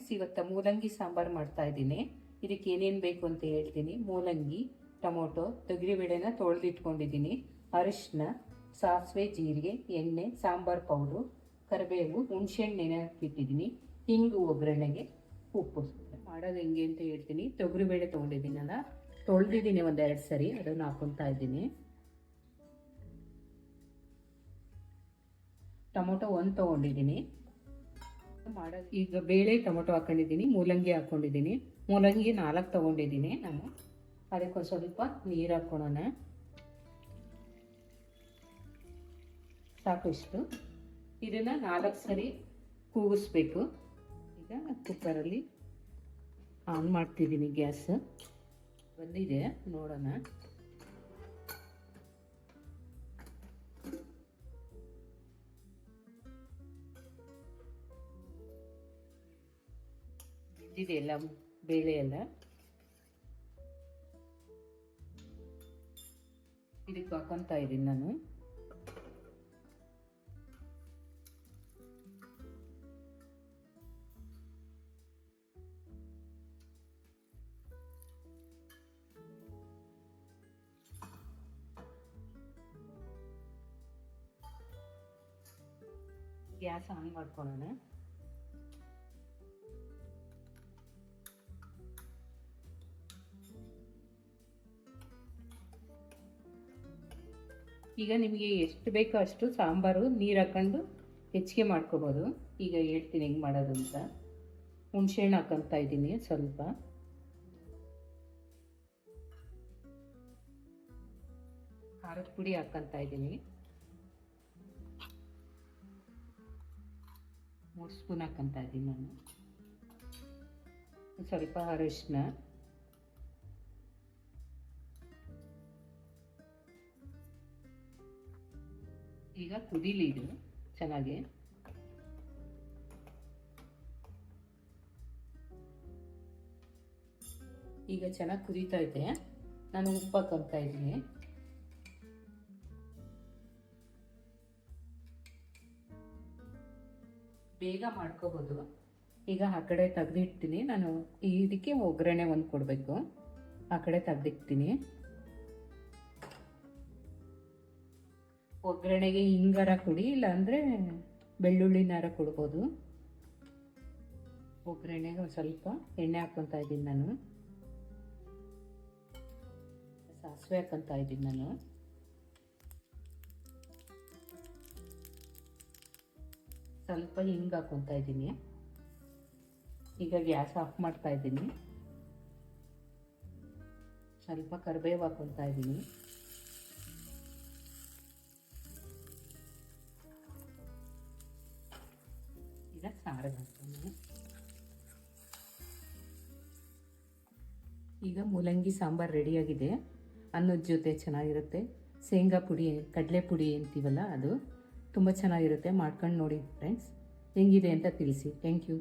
Friends, ಇವತ್ತು ಮೂಲಂಗಿ ಸಾಂಬಾರು ಮಾಡ್ತಾ ಇದ್ದೀನಿ. ಇದಕ್ಕೆ ಏನೇನು ಬೇಕು ಅಂತ ಹೇಳ್ತೀನಿ. ಮೂಲಂಗಿ, ಟೊಮೊಟೊ, ತೊಗರಿಬೇಳೆನ ತೊಳೆದಿಟ್ಕೊಂಡಿದ್ದೀನಿ, ಅರಿಶಿನ, ಸಾಸಿವೆ, ಜೀರಿಗೆ, ಎಣ್ಣೆ, ಸಾಂಬಾರು ಪೌಡ್ರು, ಕರಿಬೇವು, ಹುಣಸೆಹಣ್ಣು ನೆನೆ ಹಾಕಿಟ್ಟಿದ್ದೀನಿ, ಹಿಂಗು, ಒಗ್ಗರಣೆಗೆ ಉಪ್ಪು. ಮಾಡೋದು ಹೆಂಗೆ ಅಂತ ಹೇಳ್ತೀನಿ. ತೊಗರಿಬೇಳೆ ತೊಗೊಂಡಿದ್ದೀನಲ್ಲ, ತೊಳೆದಿದ್ದೀನಿ ಒಂದೆರಡು ಸರಿ, ಅದನ್ನು ಹಾಕೊತಾ ಇದ್ದೀನಿ. ಟೊಮೊಟೊ ಒಂದು ತೊಗೊಂಡಿದ್ದೀನಿ. ಮಾಡೋದು ಈಗ ಬೇಳೆ ಟೊಮೊಟೊ ಹಾಕೊಂಡಿದ್ದೀನಿ, ಮೂಲಂಗಿ ಹಾಕ್ಕೊಂಡಿದ್ದೀನಿ. ಮೂಲಂಗಿ 4 ತೊಗೊಂಡಿದ್ದೀನಿ ನಾನು. ಅದಕ್ಕೊಂದು ಸ್ವಲ್ಪ ನೀರು ಹಾಕ್ಕೊಳ್ಳೋಣ, ಸಾಕು ಇಷ್ಟು. ಇದನ್ನು 4 ಸರಿ ಕೂಗಿಸ್ಬೇಕು. ಈಗ ಕುಕ್ಕರಲ್ಲಿ ಆನ್ ಮಾಡ್ತಿದ್ದೀನಿ, ಗ್ಯಾಸ್ ಬಂದಿದೆ, ನೋಡೋಣ. ಇದೆಲ್ಲ ಬೇಳೆ ಎಲ್ಲ ಇದಕ್ಕೆ ಹಾಕೊಂತ ಇದ್ದೀನಿ ನಾನು. ಗ್ಯಾಸ್ ಆನ್ ಮಾಡ್ಕೊಳ್ಳೋಣ. ಈಗ ನಿಮಗೆ ಎಷ್ಟು ಬೇಕೋ ಅಷ್ಟು ಸಾಂಬಾರು ನೀರು ಹಾಕೊಂಡು ಹೆಚ್ಚಿಗೆ ಮಾಡ್ಕೋಬೋದು. ಈಗ ಹೇಳ್ತೀನಿ ಹೆಂಗೆ ಮಾಡೋದು ಅಂತ. ಹುಣಸೆಹಣ್ಣು ಹಾಕೊತಾ ಇದ್ದೀನಿ ಸ್ವಲ್ಪ, ಖಾರದ ಪುಡಿ ಹಾಕೊತಾ ಇದ್ದೀನಿ 3 ಸ್ಪೂನ್ ಹಾಕೊತಾ ಇದ್ದೀನಿ ನಾನು. ಸ್ವಲ್ಪ ಅರಿಶಿನ, ಈಗ ಕುದೀಲಿ ಇದು ಚೆನ್ನಾಗಿ. ಈಗ ಚೆನ್ನಾಗಿ ಕುದೀತಾ ಇದೆ. ನಾನು ಉಪ್ಪು ಹಾಕೊತಾ ಇದ್ದೀನಿ. ಬೇಗ ಮಾಡ್ಕೋಬೋದು. ಈಗ ಆ ಕಡೆ ತೆಗೆದಿಡ್ತೀನಿ ನಾನು. ಇದಕ್ಕೆ ಒಗ್ಗರಣೆ ಒಂದು ಕೊಡಬೇಕು, ಆ ಕಡೆ ತೆಗೆದಿಡ್ತೀನಿ. ಒಗ್ಗರಣೆಗೆ ಹಿಂಗಾರ ಕೊಡಿ, ಇಲ್ಲಾಂದರೆ ಬೆಳ್ಳುಳ್ಳಿನಾರ ಕೊಡ್ಬೋದು. ಒಗ್ಗರಣೆಗೆ ಒಂದು ಸ್ವಲ್ಪ ಎಣ್ಣೆ ಹಾಕ್ಕೊತಾ ಇದ್ದೀನಿ ನಾನು. ಸಾಸಿವೆ ಹಾಕ್ಕೊತಾ ಇದ್ದೀನಿ ನಾನು. ಸ್ವಲ್ಪ ಹಿಂಗೆ ಹಾಕ್ಕೊತಾ ಇದ್ದೀನಿ. ಈಗ ಗ್ಯಾಸ್ ಆಫ್ ಮಾಡ್ತಾ ಇದ್ದೀನಿ. ಸ್ವಲ್ಪ ಕರಿಬೇವು ಹಾಕ್ಕೊತಾ ಇದ್ದೀನಿ. ಈಗ ಸಾರು ಹಾಕ್ತೀನಿ. ಈಗ ಮೂಲಂಗಿ ಸಾಂಬಾರು ರೆಡಿಯಾಗಿದೆ. ಅನ್ನದ ಜೊತೆ ಚೆನ್ನಾಗಿರುತ್ತೆ. ಶೇಂಗಾ ಪುಡಿ, ಕಡಲೆ ಪುಡಿ ಅಂತೀವಲ್ಲ, ಅದು ತುಂಬ ಚೆನ್ನಾಗಿರುತ್ತೆ. ಮಾಡ್ಕೊಂಡು ನೋಡಿ ಫ್ರೆಂಡ್ಸ್, ಹೆಂಗಿದೆ ಅಂತ ತಿಳಿಸಿ. Thank you.